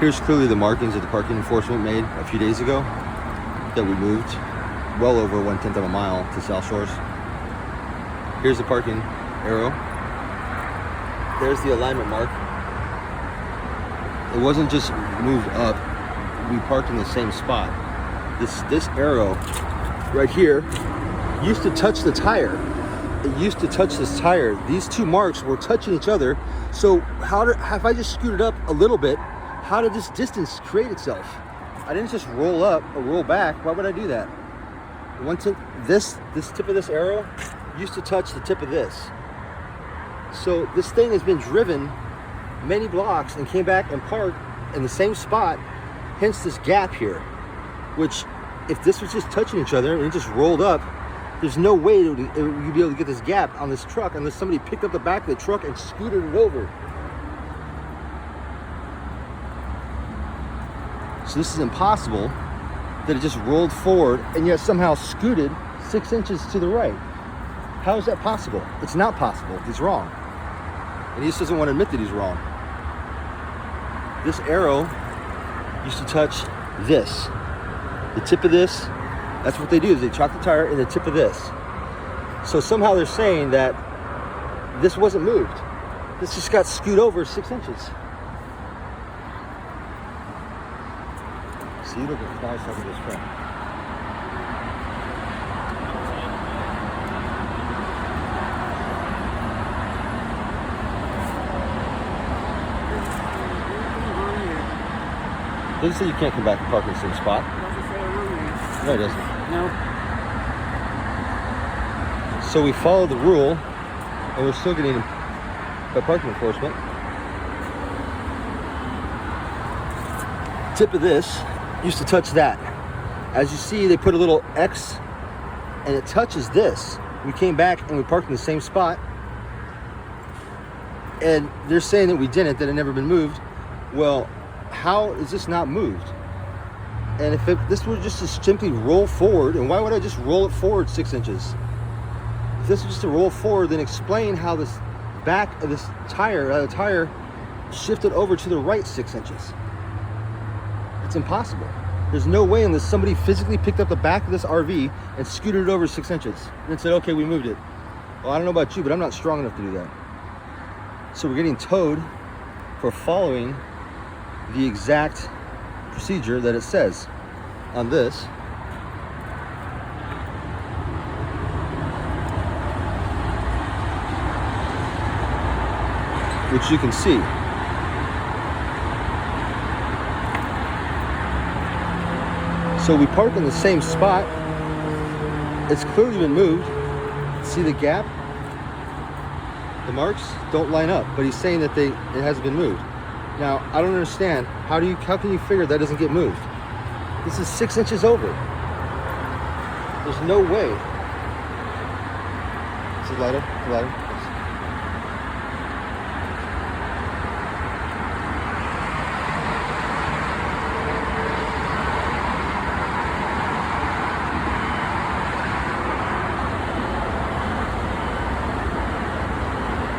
Here's clearly the markings that the parking enforcement made a few days ago that we moved well over 1/10 of a mile to South Shores. Here's the parking arrow. There's the alignment mark. It wasn't just moved up. We parked in the same spot. This arrow right here used to touch the tire. It used to touch this tire. These two marks were touching each other. So if I just scooted up a little bit, how did this distance create itself? I didn't just roll up or roll back. Why would I do that? This tip of this arrow used to touch the tip of this. So this thing has been driven many blocks and came back and parked in the same spot, hence this gap here, which if this was just touching each other and it just rolled up, there's no way you'd be able to get this gap on this truck unless somebody picked up the back of the truck and scooted it over. So this is impossible that it just rolled forward and yet somehow scooted 6 inches to the right. How is that possible? It's not possible. He's wrong. And he just doesn't want to admit that he's wrong. This arrow used to touch this. The tip of this, that's what they do, is they chalk the tire in the tip of this. So somehow they're saying that this wasn't moved. This just got scooted over 6 inches. See, look at the nice of this front. Doesn't say you can't come back and park in the same spot. No, it doesn't. No. So we follow the rule, and we're still getting by parking enforcement. Tip of this used to touch that. As you see, they put a little X, and it touches this. We came back and we parked in the same spot, and they're saying that we didn't, that it never been moved. Well, how is this not moved? And if this were just to simply roll forward, and why would I just roll it forward 6 inches? If this was just to roll forward, then explain how this back of this tire shifted over to the right 6 inches. It's impossible. There's no way unless somebody physically picked up the back of this RV and scooted it over 6 inches and said, okay, we moved it. Well, I don't know about you, but I'm not strong enough to do that. So we're getting towed for following the exact procedure that it says on this. Which you can see. So we park in the same spot. It's clearly been moved. See the gap? The marks don't line up, but he's saying that it hasn't been moved. Now, I don't understand. How can you figure that doesn't get moved? This is 6 inches over. There's no way. Is it lighter?